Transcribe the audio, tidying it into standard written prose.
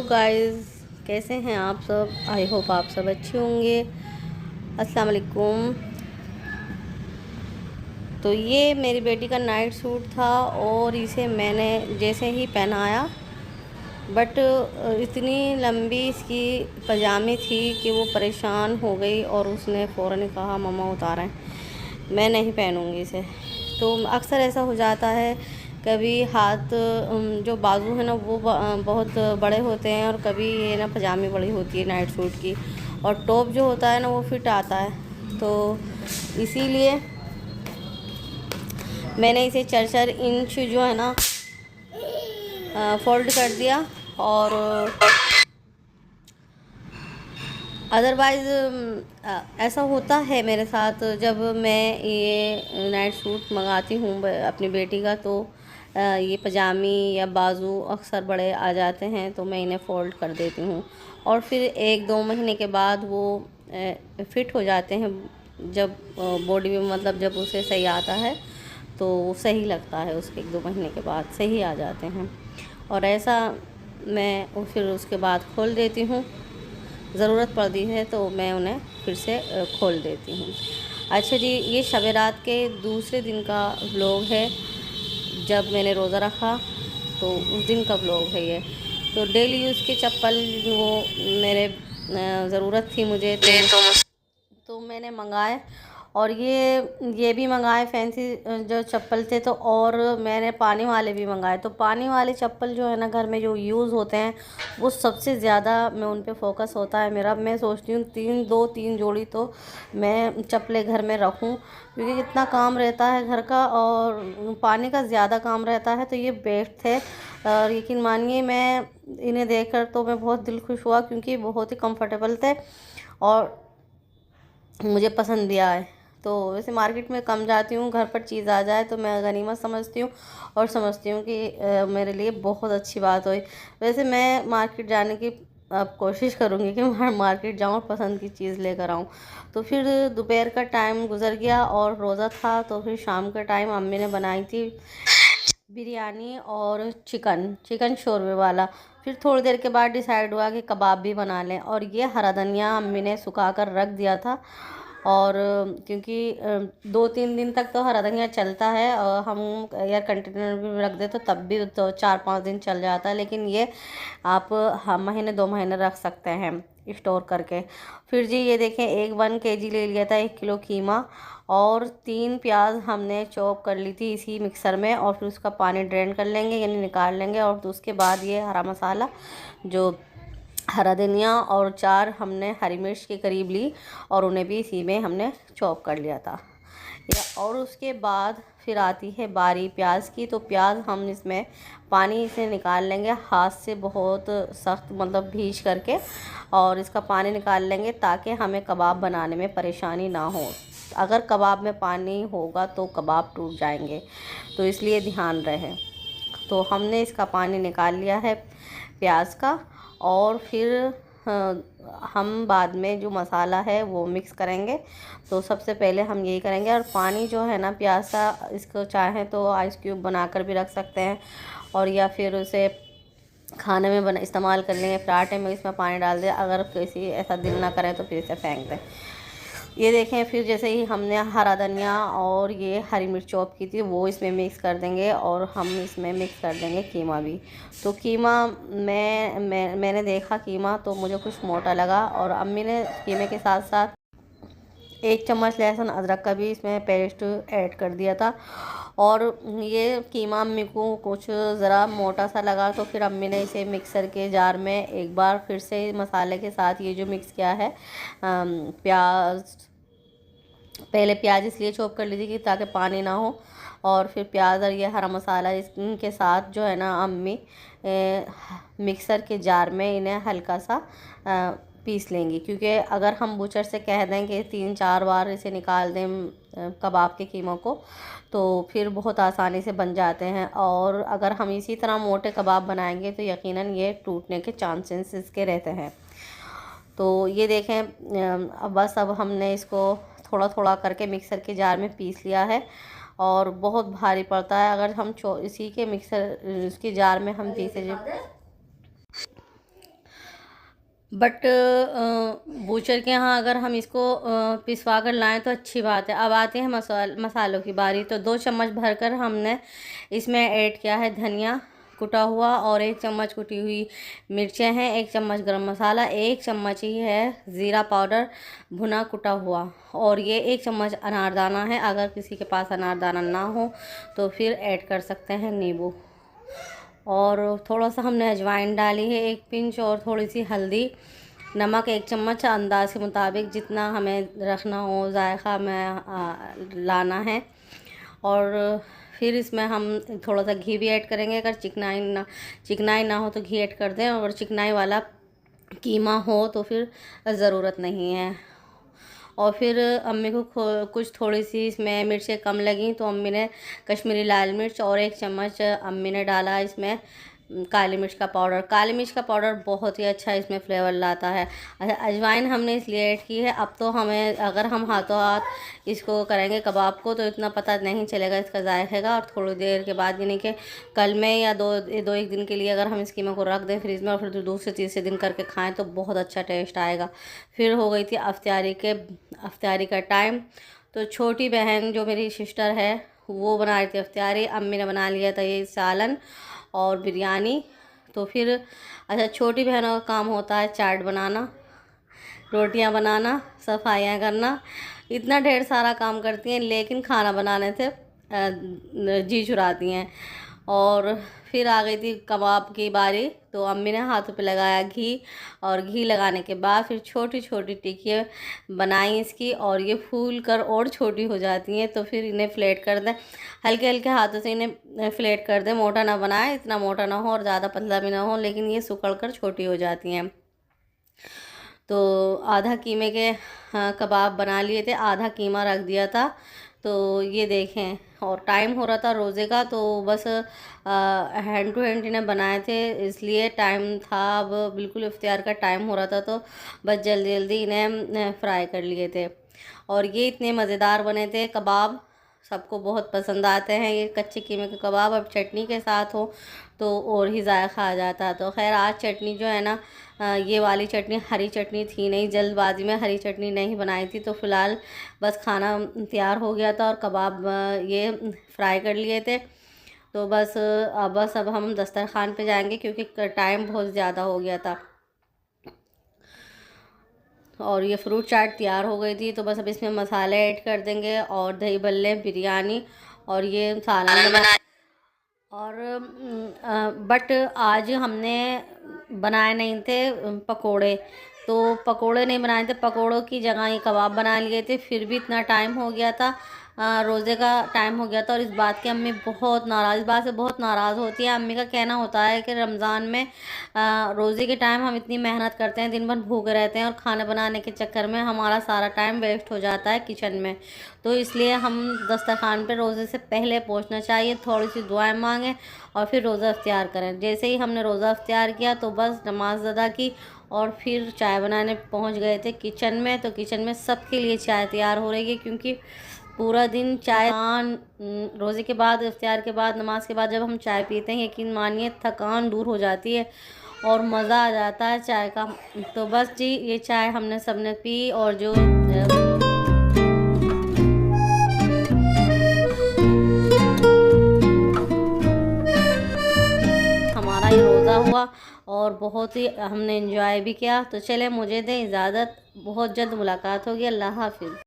Guys, कैसे हैं आप सब। आई होप आप सब अच्छे होंगे। अस्सलाम वालेकुम। तो ये मेरी बेटी का नाइट सूट था और इसे मैंने जैसे ही पहनाया बट इतनी लंबी इसकी पजामी थी कि वो परेशान हो गई और उसने फ़ौरन कहा मम्मा उतारें, मैं नहीं पहनूंगी इसे। तो अक्सर ऐसा हो जाता है, कभी हाथ जो बाजू है ना वो बहुत बड़े होते हैं और कभी ये ना पजामी बड़ी होती है नाइट सूट की, और टॉप जो होता है ना वो फिट आता है। तो इसीलिए मैंने इसे 4-4 इंच जो है ना फोल्ड कर दिया। और अदरवाइज़ ऐसा होता है मेरे साथ जब मैं ये नाइट सूट मंगाती हूँ अपनी बेटी का, तो ये पजामी या बाजू अक्सर बड़े आ जाते हैं, तो मैं इन्हें फ़ोल्ड कर देती हूँ और फिर 1-2 महीने के बाद वो फिट हो जाते हैं। जब बॉडी में मतलब जब उसे सही आता है तो सही लगता है, उसके 1-2 महीने के बाद सही आ जाते हैं। और ऐसा मैं फिर उसके बाद खोल देती हूँ, ज़रूरत पड़ती है तो मैं उन्हें फिर से खोल देती हूँ। अच्छा जी, ये शब रात के दूसरे दिन का व्लॉग है जब मैंने रोज़ा रखा, तो उस दिन का व्लॉग है ये। तो डेली यूज़ के चप्पल वो मेरे ज़रूरत थी मुझे, तो मैंने मंगाए। और ये भी मंगाए फैंसी जो चप्पल थे, तो और मैंने पानी वाले भी मंगाए। तो पानी वाले चप्पल जो है ना घर में जो यूज़ होते हैं वो सबसे ज़्यादा मैं उन पे फोकस होता है मेरा। मैं सोचती हूँ 3 जोड़ी तो मैं चप्पलें घर में रखूँ, क्योंकि कितना काम रहता है घर का और पानी का ज़्यादा काम रहता है। तो ये बेस्ट थे और यकीन मानिए मैं इन्हें देखकर तो मैं बहुत दिल खुश हुआ, क्योंकि बहुत ही कंफर्टेबल थे और मुझे पसंद भी आए। तो वैसे मार्केट में कम जाती हूँ, घर पर चीज़ आ जाए तो मैं गनीमत समझती हूँ और समझती हूँ कि मेरे लिए बहुत अच्छी बात हुई। वैसे मैं मार्केट जाने की अब कोशिश करूँगी कि मैं मार्केट जाऊँ और पसंद की चीज़ लेकर आऊँ। तो फिर दोपहर का टाइम गुजर गया और रोज़ा था, तो फिर शाम का टाइम अम्मी ने बनाई थी बिरयानी और चिकन शोरबे वाला। फिर थोड़ी देर के बाद डिसाइड हुआ कि कबाब भी बना लें, और ये हरा धनिया अम्मी ने सुखा कर रख दिया था। और क्योंकि 2-3 दिन तक तो हरा धनिया चलता है, और हम एयर कंटेनर में रख दे तो तब भी तो 4-5 दिन चल जाता है, लेकिन ये आप महीने 2 महीने रख सकते हैं स्टोर करके। फिर जी ये देखें, 1 kg ले लिया था, 1 किलो कीमा, और 3 प्याज हमने चॉप कर ली थी इसी मिक्सर में, और फिर उसका पानी ड्रेन कर लेंगे यानी निकाल लेंगे। और तो उसके बाद ये हरा मसाला जो हरा धनिया और 4 हमने हरी मिर्च के करीब ली और उन्हें भी इसी में हमने चॉप कर लिया था। और उसके बाद फिर आती है बारी प्याज की। तो प्याज हम इसमें पानी से निकाल लेंगे हाथ से, बहुत सख्त मतलब भींच करके, और इसका पानी निकाल लेंगे ताकि हमें कबाब बनाने में परेशानी ना हो। अगर कबाब में पानी होगा तो कबाब टूट जाएंगे, तो इसलिए ध्यान रहे। तो हमने इसका पानी निकाल लिया है प्याज का, और फिर हम बाद में जो मसाला है वो मिक्स करेंगे। तो सबसे पहले हम यही करेंगे। और पानी जो है ना प्याज का, इसको चाहें तो आइस क्यूब बनाकर भी रख सकते हैं, और या फिर उसे खाने में इस्तेमाल कर लेंगे। पराठे में इसमें पानी डाल दें, अगर किसी ऐसा दिल ना करे तो फिर इसे फेंक दें। ये देखें, फिर जैसे ही हमने हरा धनिया और ये हरी मिर्च चॉप की थी वो इसमें मिक्स कर देंगे, और हम इसमें मिक्स कर देंगे कीमा भी। तो कीमा मैंने देखा कीमा तो मुझे कुछ मोटा लगा, और अम्मी ने कीमे के साथ साथ 1 चम्मच लहसुन अदरक का भी इसमें पेस्ट ऐड कर दिया था। और ये कीमा अम्मी को कुछ ज़रा मोटा सा लगा, तो फिर अम्मी ने इसे मिक्सर के जार में एक बार फिर से मसाले के साथ ये जो मिक्स किया है, प्याज, पहले प्याज इसलिए चॉप कर ली थी कि ताकि पानी ना हो, और फिर प्याज और ये हरा मसाला इनके साथ जो है ना अम्मी मिक्सर के जार में इन्हें हल्का सा पीस लेंगी। क्योंकि अगर हम बूचर से कह दें कि 3-4 बार इसे निकाल दें कबाब के कीमों को, तो फिर बहुत आसानी से बन जाते हैं। और अगर हम इसी तरह मोटे कबाब बनाएंगे तो यकीनन ये टूटने के चांसेस इसके रहते हैं। तो ये देखें, बस अब हमने इसको थोड़ा थोड़ा करके मिक्सर के जार में पीस लिया है, और बहुत भारी पड़ता है अगर हम इसी के मिक्सर इसके जार में हम पीसे। बट बूचर के यहाँ अगर हम इसको पिसवा कर लाएँ तो अच्छी बात है। अब आते हैं मसालों की बारी। तो 2 चम्मच भरकर हमने इसमें ऐड किया है धनिया कुटा हुआ, और 1 चम्मच कुटी हुई मिर्चें हैं, 1 चम्मच गरम मसाला, 1 चम्मच ही है ज़ीरा पाउडर भुना कुटा हुआ, और ये 1 चम्मच अनारदाना है। अगर किसी के पास अनारदाना ना हो तो फिर ऐड कर सकते हैं नींबू। और थोड़ा सा हमने अजवाइन डाली है 1 पिंच, और थोड़ी सी हल्दी, नमक 1 चम्मच, अंदाज़ के मुताबिक जितना हमें रखना हो जायका में लाना है। और फिर इसमें हम थोड़ा सा घी भी ऐड करेंगे। अगर चिकनाई ना हो तो घी ऐड कर दें, और चिकनाई वाला कीमा हो तो फिर ज़रूरत नहीं है। और फिर अम्मी को कुछ थोड़ी सी इसमें मिर्चें कम लगी, तो अम्मी ने कश्मीरी लाल मिर्च और 1 चम्मच अम्मी ने डाला इसमें काली मिर्च का पाउडर। काली मिर्च का पाउडर बहुत ही अच्छा इसमें फ्लेवर लाता है। अच्छा, अजवाइन हमने इसलिए ऐड की है, अब तो हमें अगर हम हाथों हाथ इसको करेंगे कबाब को तो इतना पता नहीं चलेगा इसका जायके का। और थोड़ी देर के बाद, यानी कि कल में या दो एक दिन के लिए अगर हम इस कीमा को रख दें फ्रिज में, और फिर दूसरे तीसरे दिन करके खाएँ तो बहुत अच्छा टेस्ट आएगा। फिर हो गई थी अफ्तारी का टाइम। तो छोटी बहन जो मेरी सिस्टर है वो बना रही थी अफ्तारी, अम्मी ने बना लिया था ये सालन और बिरयानी। तो फिर अच्छा, छोटी बहनों का काम होता है चाट बनाना, रोटियां बनाना, सफाइयाँ करना, इतना ढेर सारा काम करती हैं, लेकिन खाना बनाने से जी चुराती हैं। और फिर आ गई थी कबाब की बारी, तो अम्मी ने हाथों पे लगाया घी, और घी लगाने के बाद फिर छोटी छोटी टिक्कियाँ बनाई इसकी, और ये फूल कर और छोटी हो जाती हैं। तो फिर इन्हें फ्लेट कर दें, हल्के हल्के हाथों से इन्हें फ्लेट कर दें। मोटा ना बनाए, इतना मोटा ना हो और ज़्यादा पतला भी ना हो, लेकिन ये सिकुड़ कर छोटी हो जाती हैं। तो आधा कीमे के कबाब बना लिए थे, आधा कीमा रख दिया था। तो ये देखें, और टाइम हो रहा था रोज़े का, तो बस हैंड टू हैंड इन्हें बनाए थे, इसलिए टाइम था। अब बिल्कुल इफ्तियार का टाइम हो रहा था, तो बस जल्दी जल्दी इन्हें फ्राई कर लिए थे। और ये इतने मज़ेदार बने थे कबाब, सबको बहुत पसंद आते हैं ये कच्चे कीमे के कबाब। अब चटनी के साथ हो तो और ही जायका आ जाता है। तो खैर आज चटनी जो है ना, ये वाली चटनी हरी चटनी थी नहीं, जल्दबाजी में हरी चटनी नहीं बनाई थी। तो फ़िलहाल बस खाना तैयार हो गया था और कबाब ये फ्राई कर लिए थे। तो अब हम दस्तरखान पे जाएंगे, क्योंकि टाइम बहुत ज़्यादा हो गया था। और ये फ्रूट चाट तैयार हो गई थी। तो बस अब इसमें मसाले ऐड कर देंगे, और दही बल्ले, बिरयानी, और ये सालन बना। और बट आज हमने बनाए नहीं थे पकोड़े। तो पकोड़े नहीं बनाए थे, पकोड़ों की जगह ये कबाब बना लिए थे। फिर भी इतना टाइम हो गया था, रोज़े का टाइम हो गया था, और इस बात की अम्मी बहुत नाराज़, इस बात से बहुत नाराज़ होती है। अम्मी का कहना होता है कि रमज़ान में रोज़े के टाइम हम इतनी मेहनत करते हैं, दिन भर भूखे रहते हैं, और खाना बनाने के चक्कर में हमारा सारा टाइम वेस्ट हो जाता है किचन में। तो इसलिए हम दस्तरखान पे रोज़े से पहले पहुंचना चाहिए, थोड़ी सी दुआएं मांगें और फिर रोज़ा इफ्तियार करें। जैसे ही हमने रोज़ा इफ्तियार किया तो बस नमाज अदा की, और फिर चाय बनाने पहुंच गए थे किचन में। तो किचन में सबके लिए चाय तैयार हो रही है, क्योंकि पूरा दिन चाय रोज़े के बाद, इफ्तियार के बाद, नमाज के बाद जब हम चाय पीते हैं, यकीन मानिए थकान दूर हो जाती है और मज़ा आ जाता है चाय का। तो बस जी, ये चाय हमने सबने पी, और जो हमारा ये रोज़ा हुआ, और बहुत ही हमने एंजॉय भी किया। तो चले, मुझे दें इजाज़त, बहुत जल्द मुलाकात होगी। अल्लाह हाफिज़।